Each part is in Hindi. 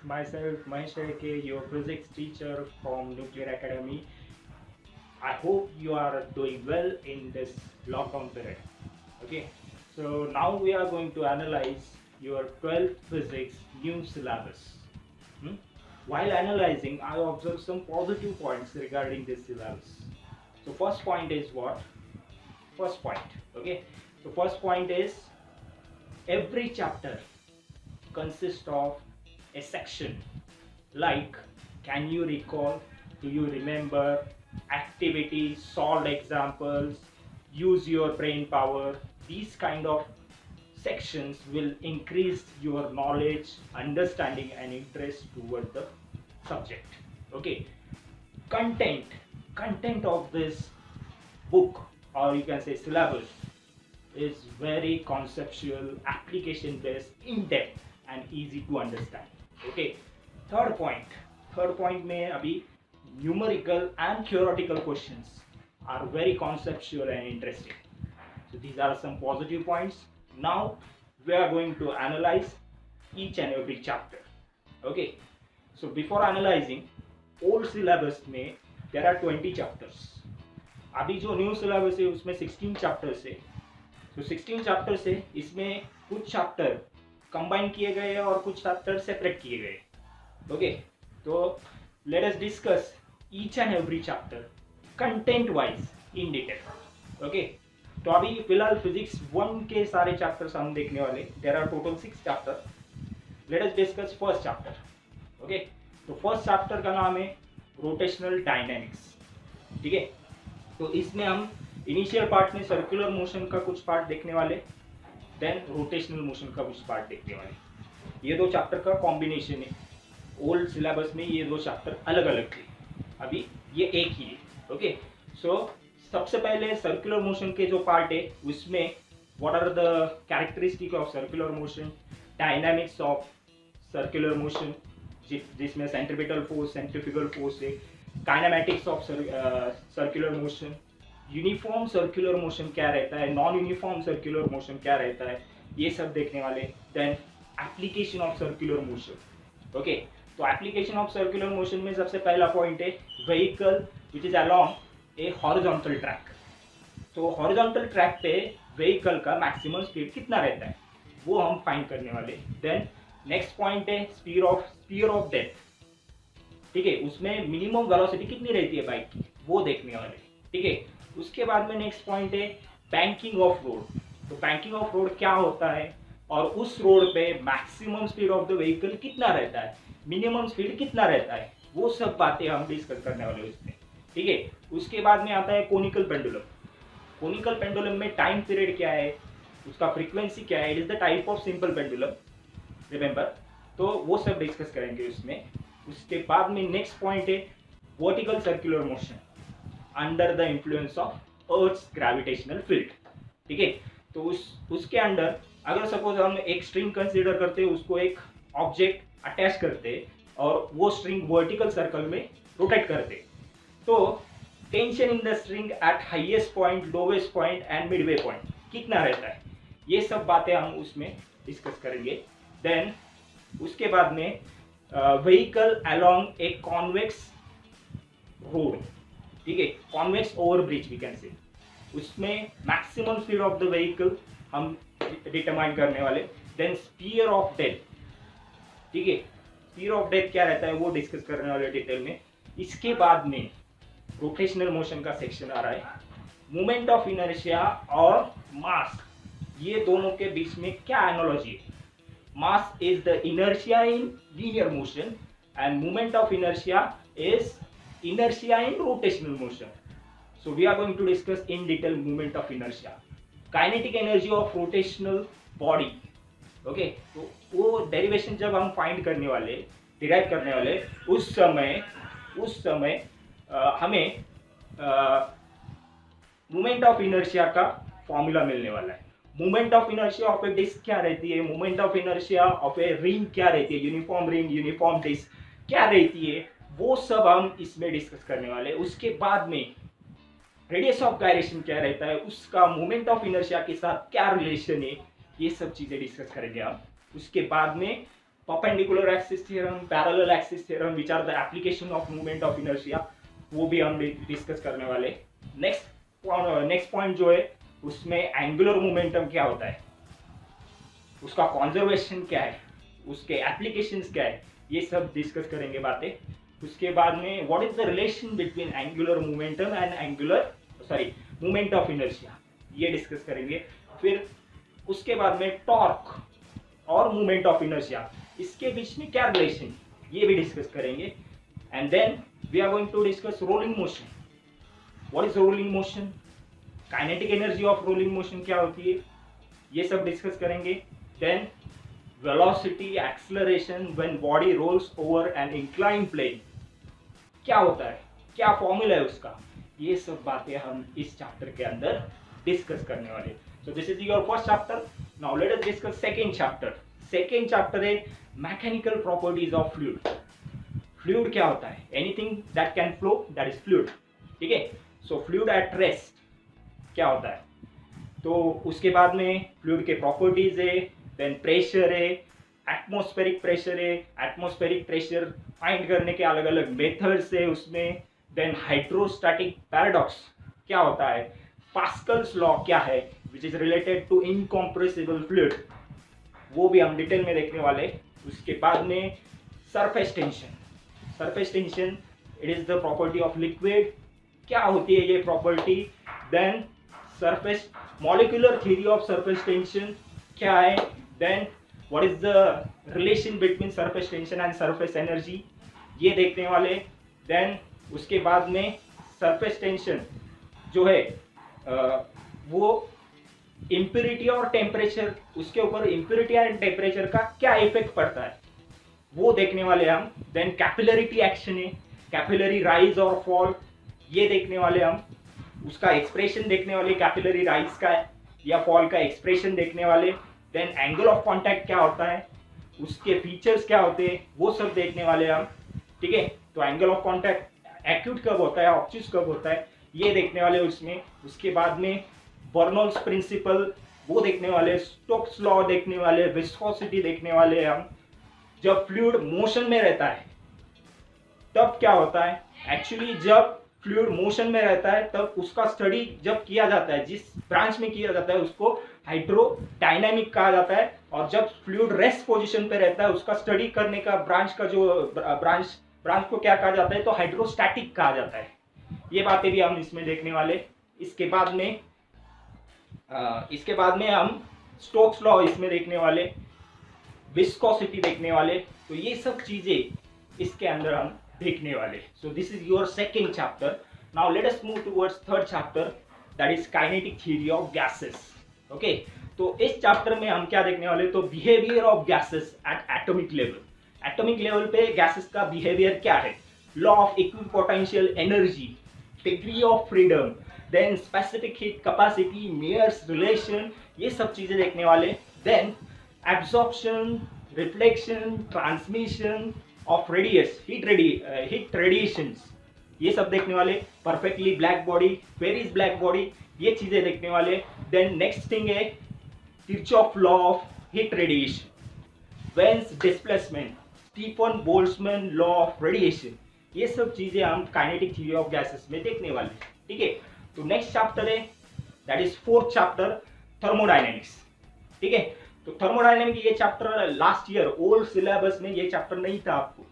myself Mahesh Reke, your physics teacher from Nuclear Academy. I hope you are doing well in this lockdown period. Okay, so now we are going to analyze your 12th physics new syllabus. Hmm? While analyzing, I observed some positive points regarding this syllabus. So first point is what? First point. Okay, so first point is every chapter consists of a section like can you recall, do you remember, activities, solved examples, use your brain power. These kind of sections will increase your knowledge, understanding and interest toward the subject. Okay, content content of this book, or you can say syllabus, is very conceptual, application based, in depth and easy to understand. Okay, third point. Third point में अभी numerical and theoretical questions are very conceptual and interesting. So these are some positive points. Now we are going to analyze each and every chapter. Okay, so before analyzing, old syllabus में there are 20 chapters. अभी जो न्यू सिलेबस है उसमें 16 चैप्टर्स है. तो 16 चैप्टर्स है, इसमें कुछ चैप्टर कंबाइन किए गए हैं और कुछ चैप्टर सेपरेट किए गए. ओके, तो late us discuss each and every chapter content wise in detail. Okay, तो अभी फिलहाल फिजिक्स 1 के सारे चैप्टर्स हम देखने वाले. There are total 6 chapter. Let us discuss first chapter. Okay, तो फर्स्ट चैप्टर का नाम है रोटेशनल डायनेमिक्स. ठीक है, तो इसमें हम इनिशियल पार्ट में सर्कुलर मोशन का कुछ पार्ट देखने वाले, देन रोटेशनल मोशन का कुछ पार्ट देखने वाले. ये दो चैप्टर का कॉम्बिनेशन है. ओल्ड सिलेबस में ये दो चैप्टर अलग अलग थे, अभी ये एक ही है. ओके, सो सबसे पहले सर्कुलर मोशन के जो पार्ट है उसमें what are the characteristic of circular motion, dynamics of circular motion जिसमें सेंट्रीपिटल फोर्स, सेंट्रीफ्यूगल फोर्स है, kinematics of circular motion, uniform circular motion क्या रहता है, नॉन यूनिफॉर्म सर्कुलर मोशन क्या रहता है, ये सब देखने वाले. Then application of circular motion. Okay, तो एप्लीकेशन ऑफ सर्कुलर मोशन में सबसे पहला पॉइंट है vehicle which is along a horizontal track. तो हॉरिजॉन्टल ट्रैक पे व्हीकल का मैक्सिमम स्पीड कितना रहता है वो हम फाइंड करने वाले. देन नेक्स्ट पॉइंट है स्पीड ऑफ डेथ. ठीक है, उसमें मिनिमम वेलोसिटी कितनी रहती है बाइक की वो देखने वाले. ठीक है, उसके बाद में नेक्स्ट पॉइंट है बैंकिंग ऑफ रोड. तो बैंकिंग ऑफ रोड क्या होता है और उस रोड पे maximum speed of the vehicle कितना रहता है, मिनिमम स्पीड कितना रहता है, वो सब बातें हम डिस्कस करने वाले उसमें. ठीक है, उसके बाद में आता है कोनिकल पेंडुलम. कोनिकल पेंडुलम में टाइम पीरियड क्या है, उसका फ्रीक्वेंसी क्या है, it is the type of simple pendulum, remember. तो वो सब डिस्कस करेंगे उसमें. उसके बाद में नेक्स्ट पॉइंट है vertical circular motion under the influence of earth's gravitational field. ठीक है, तो उसके अंडर अगर सपोज हम एक स्ट्रिंग कंसीडर करते हैं, उसको एक ऑब्जेक्ट अटैच करते और वो स्ट्रिंग वर्टिकल सर्कल में रोटेट करते, तो tension in the string eight highest point, lowest point and Midway point कितना रहता है, ये सब बातें हम उसमें डिस्कस करेंगे. देन उसके बाद में vehicle along a convex road. ठीक है, convex over bridge we can say, उसमें maximum speed of the vehicle हम डिटरमाइन करने वाले. Then sphere of death. ठीक है, स्पीयर ऑफ डेथ क्या रहता है वो डिस्कस करने वाले डिटेल में. इसके बाद में रोटेशनल मोशन का सेक्शन आ रहा है. मोमेंट ऑफ इनर्शिया और मास, ये दोनों के बीच में क्या एनालॉजी है. Mass is the inertia in linear motion and moment of inertia is inertia in rotational motion. So we are going to discuss in detail moment of inertia, kinetic energy of rotational body. Okay, तो वो डेरिवेशन जब हम फाइंड करने वाले, डिराइव करने वाले, उस समय हमें मोमेंट ऑफ इनर्शिया का फॉर्मूला मिलने वाला है. Moment of inertia of a disc क्या रहती है, moment of inertia of a ring क्या रहती है, यूनिफॉर्म रिंग, यूनिफॉर्म डिस्क क्या रहती है, वो सब हम इसमें डिस्कस करने वाले. उसके बाद में रेडियस ऑफ गायरेशन क्या रहता है, उसका मोमेंट ऑफ इनर्शिया के साथ क्या रिलेशन है, ये सब चीजें डिस्कस करेंगे हम. उसके बाद में perpendicular axis theorem, parallel axis theorem, which are the application of movement of inertia, वो भी हम डिस्कस करने वाले। नेक्स्ट पॉइंट जो है उसमें एंगुलर मोमेंटम क्या होता है, उसका कॉन्जर्वेशन क्या है, उसके एप्लीकेशंस क्या है, ये सब डिस्कस करेंगे बातें। उसके बाद में what is the relation between angular momentum end moment of inertia, ये डिस्कस करेंगे। फिर उसके बाद में टॉर्क और मोमेंट ऑफ इनर्शिया, इसके बीच में क्या रिलेशन, ये भी डिस्कस करेंगे। And then we are going to discuss rolling motion. What is rolling motion, kinetic energy of rolling motion क्या होती है, ये सब डिस्कस करेंगे। Then velocity acceleration when body rolls over an incline plane, क्या होता है, क्या फॉर्मूला है उसका, ये सब बातें हम इस चैप्टर के अंदर डिस्कस करने वाले। So this is your first chapter. Now let us discuss second chapter. Second chapter है mechanical properties of fluid. Fluid क्या होता है, anything that can flow that is fluid, ठीक है। सो फ्लूइड एट रेस्ट क्या होता है, तो उसके बाद में फ्लूइड के प्रॉपर्टीज है, देन प्रेशर है, एटमॉस्फेरिक प्रेशर है, एटमॉस्फेरिक प्रेशर फाइंड करने के अलग अलग मेथड्स है उसमें। देन हाइड्रोस्टैटिक पैराडॉक्स क्या होता है, पास्कल्स लॉ क्या है which is related to incompressible fluid, वो भी हम डिटेल में देखने वाले। उसके बाद में surface tension. Surface tension it is the property of liquid, क्या होती है ये property. Then surface molecular theory of surface tension क्या है। Then what is the relation between surface tension and surface energy, ये देखने वाले। देन उसके बाद में सरफेस टेंशन जो है वो इम्प्योरिटी और टेम्परेचर, उसके ऊपर इम्प्योरिटी एंड टेम्परेचर का क्या इफेक्ट पड़ता है, वो देखने वाले हम। देन कैपिलरिटी एक्शन है, कैपिलरी राइज और फॉल, ये देखने वाले हम। उसका एक्सप्रेशन देखने वाले, कैपिलरी राइज का या फॉल का एक्सप्रेशन देखने वाले। देन एंगल ऑफ कांटेक्ट क्या होता है, उसके फीचर्स क्या होते हैं, वो सब देखने वाले हम, ठीक है। तो एंगल ऑफ कांटेक्ट एक्यूट कब होता है, ऑब्ट्यूस कब होता है, ये देखने वाले उसमें। उसके बाद में बर्नौल्स प्रिंसिपल वो देखने वाले, स्टोक्स लॉ देखने वाले, विस्कोसिटी देखने वाले हम। जब फ्लूइड मोशन में रहता है तब क्या होता है, एक्चुअली जब फ्लूइड मोशन में रहता है तब उसका स्टडी जब किया जाता है, जिस ब्रांच में किया जाता है उसको हाइड्रोडायनामिक कहा जाता है। और जब फ्लूइड रेस्ट पोजीशन पे रहता है उसका स्टडी करने का ब्रांच का जो ब्रांच को क्या कहा जाता है, तो हाइड्रोस्टैटिक कहा जाता है। ये बातें भी हम इसमें देखने वाले। इसके बाद में हम स्टोक्स लॉ इसमें देखने वाले, विस्कोसिटी देखने वाले। तो ये सब चीजें इसके अंदर हम देखने वाले। So this is your second chapter. Now let us move towards third chapter, that is kinetic theory of gases. Okay, तो इस चैप्टर में हम क्या देखने वाले, तो behaviour of gases at atomic level. Atomic level पे गैसेस का बिहेवियर क्या है, law of equipotential energy, degree of freedom, then specific heat capacity, Mayer's relation, ये सब चीजें देखने वाले। Then absorption, reflection, transmission of heat radiations, ये सब देखने वाले। Perfectly black body, where is black body, ये चीजें देखने वाले। देन नेक्स्ट थिंग है Kirchhoff law of heat radiation, Wien's displacement, Stefan Boltzmann law of radiation, ये सब चीजें हम काइनेटिक थ्योरी ऑफ गैसेस में देखने वाले, ठीक है। तो नेक्स्ट चैप्टर है that is fourth chapter, thermodynamics, ठीक है। तो थर्मोडायनेमिक ये chapter last year old syllabus में ये चैप्टर नहीं था आपको,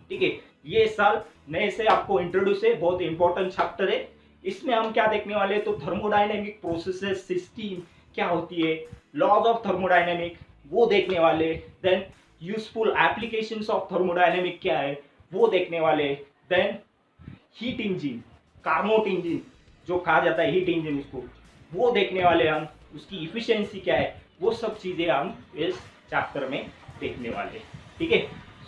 ठीक है। ये साल नए से आपको इंट्रोड्यूस है, बहुत इंपॉर्टेंट चैप्टर है। इसमें हम क्या देखने वाले, तो थर्मोडायनेमिक प्रोसेसेस, सिस्टम क्या होती है, लॉज ऑफ थर्मोडायनेमिक वो देखने वाले। Then useful applications of thermodynamic क्या है वो देखने वाले। Then heat engine, Carnot engine जो कहा जाता है हीट इंजन, उसको वो देखने वाले हम, उसकी इफिशिएंसी क्या है, वो सब चीजें हम इस चैप्टर में देखने वाले, ठीक है।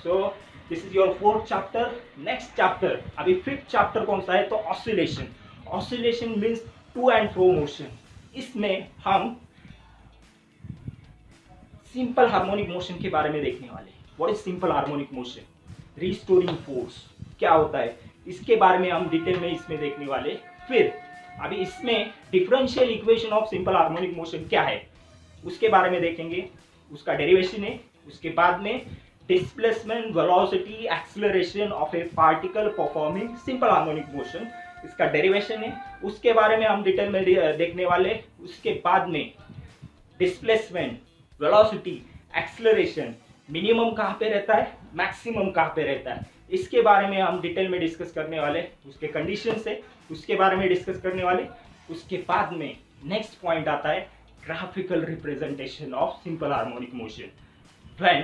So this is your fourth chapter. Next chapter, अभी फिफ्थ चैप्टर कौन सा है, तो oscillation. Oscillation means to and fro motion. इसमें हम सिंपल हार्मोनिक मोशन के बारे में देखने वाले। What is simple harmonic motion, restoring force क्या होता है, इसके बारे में हम डिटेल में इसमें देखने वाले। फिर अभी इसमें differential equation of simple harmonic motion क्या है उसके बारे में देखेंगे, उसका डेरिवेशन है। उसके बाद में displacement, velocity, acceleration of A particle performing simple harmonic motion, इसका डेरिवेशन है, उसके बारे में हम डिटेल में देखने वाले। उसके बाद में डिस्प्लेसमेंट, वेलोसिटी, एक्सेलरेशन, मिनिमम कहाँ पे रहता है, मैक्सिमम कहाँ पे रहता है, इसके बारे में हम डिटेल में डिस्कस करने वाले। उसके कंडीशन है उसके बारे में डिस्कस करने वाले। उसके बाद में नेक्स्ट पॉइंट आता है graphical representation of simple harmonic motion when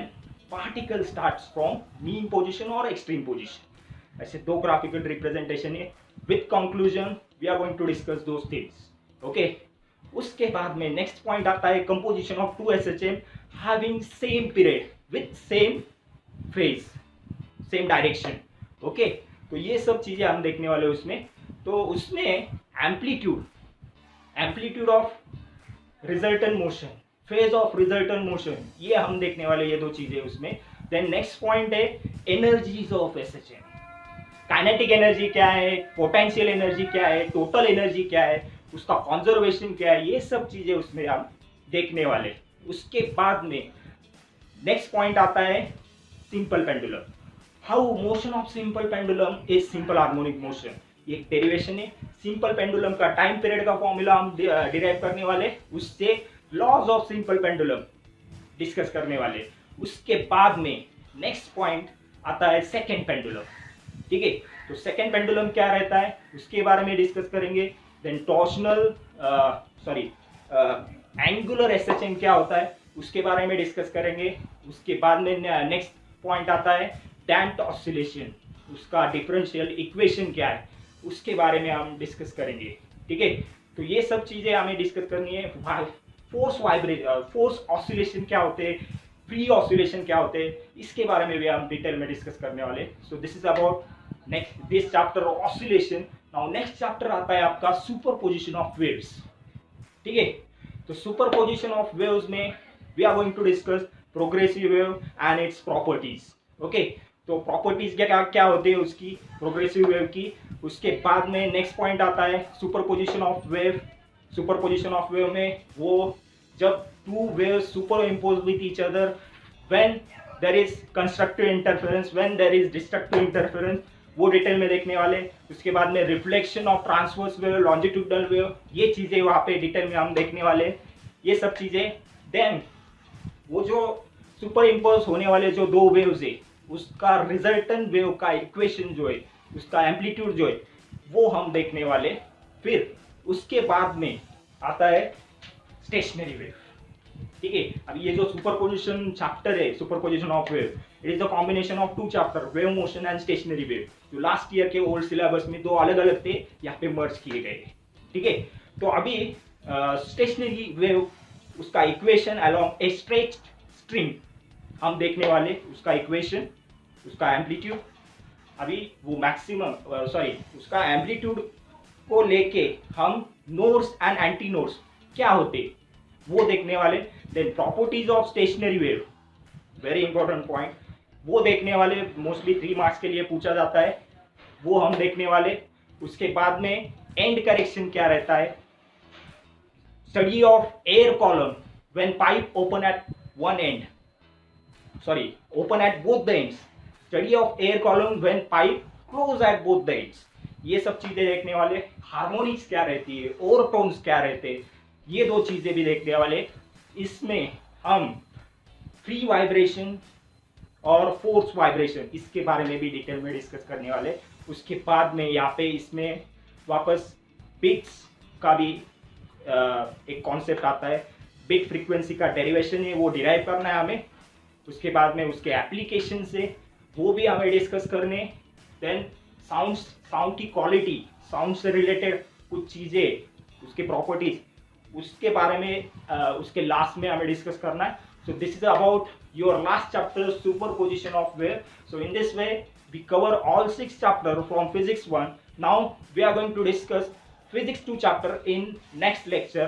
particle starts from mean position और एक्सट्रीम पोजीशन। ऐसे दो ग्राफिकल रिप्रेजेंटेशन है। With conclusion we are going to discuss those things. Okay, उसके बाद में नेक्स्ट पॉइंट आता है composition of two SHM having same period with same phase, same direction. Okay, तो ये सब चीजें हम देखने वाले उसमें। तो उसमें amplitude of resultant motion, phase of resultant motion, ये हम देखने वाले, ये दो चीजें उसमें। देन नेक्स्ट पॉइंट है energies of SHM, kinetic energy क्या है, पोटेंशियल एनर्जी क्या है, टोटल एनर्जी क्या है, उसका कंजर्वेशन क्या है, ये सब चीजें उसमें हम देखने वाले। उसके बाद में नेक्स्ट पॉइंट आता है simple pendulum, how motion of simple pendulum is simple harmonic motion, ये एक डेरिवेशन है। सिंपल पेंडुलम का टाइम पीरियड का फॉर्मूला हम डिराइव करने वाले, उससे laws of simple pendulum discuss करने वाले। उसके बाद में नेक्स्ट पॉइंट आता है सेकंड पेंडुलम। ठीक है, तो सेकंड पेंडुलम क्या रहता है उसके बारे में डिस्कस करेंगे। देन टॉर्शनल एंगुलर एसएचएम क्या होता है उसके बारे में डिस्कस करेंगे। उसके बाद में नेक्स्ट पॉइंट आता है डैम्प्ड ऑसिलेशन, उसका डिफरेंशियल इक्वेशन क्या है उसके बारे में हम डिस्कस करेंगे। ठीक है, तो ये सब चीजें हमें डिस्कस करनी है। फोर्स ऑसिलेशन क्या होते हैं, फ्री ऑसिलेशन क्या होते हैं, इसके बारे में भी हम डिटेल में डिस्कस करने वाले। So this is about next this chapter oscillation. Now next chapter आता है आपका सुपरपोजिशन ऑफ वेव्स। ठीक है, तो सुपरपोजिशन ऑफ वेव्स में we are going to discuss progressive wave and its properties. Okay, तो प्रॉपर्टीज क्या क्या होती है उसकी, प्रोग्रेसिव वेव की। उसके बाद में नेक्स्ट पॉइंट आता है superposition of wave. Superposition of wave में वो जब two waves superimpose with each other, when there is constructive interference, when there is destructive interference, वो डिटेल में देखने वाले। उसके बाद में reflection of transverse wave, longitudinal wave, ये चीजें वहाँ पे डिटेल में हम देखने वाले, ये सब चीजें। देन वो जो सुपर इम्पोज होने वाले जो दो वेव्स है उसका रिजल्टेंट वेव का इक्वेशन जो है, उसका एम्पलीट्यूड जो है, वो हम देखने वाले। फिर उसके बाद में आता है स्टेशनरी वेव। ठीक है, अब ये जो सुपरपोजिशन चैप्टर है, superposition of wave, it is the combination of two chapter, wave motion and stationary wave, जो लास्ट ईयर के ओल्ड सिलेबस में दो अलग अलग थे, यहाँ पे मर्ज किए गए। ठीक है, तो अभी स्टेशनरी वेव, उसका equation along a straight string हम देखने वाले, उसका इक्वेशन, उसका एम्पलीट्यूड, अभी वो मैक्सिमम उसका एम्पलीट्यूड को लेके हम नोड्स एंड एंटी नोड्स क्या होते वो देखने वाले। Then properties of stationary wave, very important point, वो देखने वाले, मोस्टली 3 मार्क्स के लिए पूछा जाता है, वो हम देखने वाले। उसके बाद में एंड करेक्शन क्या रहता है, study of air column when pipe open at one and, open at both the ends, study of air column when pipe close at both the ends, ये सब चीजें देखने वाले। हार्मोनिक्स क्या रहती है, ओवरटोन्स क्या रहते हैं, ये दो चीजें भी देखने वाले। इसमें हम फ्री वाइब्रेशन और फोर्स वाइब्रेशन, इसके बारे में भी डिटेल में डिस्कस करने वाले। उसके बाद में यहाँ पे इसमें वापस बिट्स का भी एक कॉन्सेप्ट आता है, बिट फ्रीक्वेंसी का डेरिवेशन है, वो डिराइव करना है हमें। उसके बाद में उसके एप्लीकेशन से वो भी हमें डिस्कस करने। देन साउंड की क्वालिटी, साउंड से रिलेटेड कुछ चीज़ें, उसके प्रॉपर्टीज, उसके बारे में उसके लास्ट में हमें डिस्कस करना है। So this is about your last chapter, superposition of wave. So in this way we cover all 6 chapter from physics 1. Now we are going to discuss physics 2 chapter in next lecture.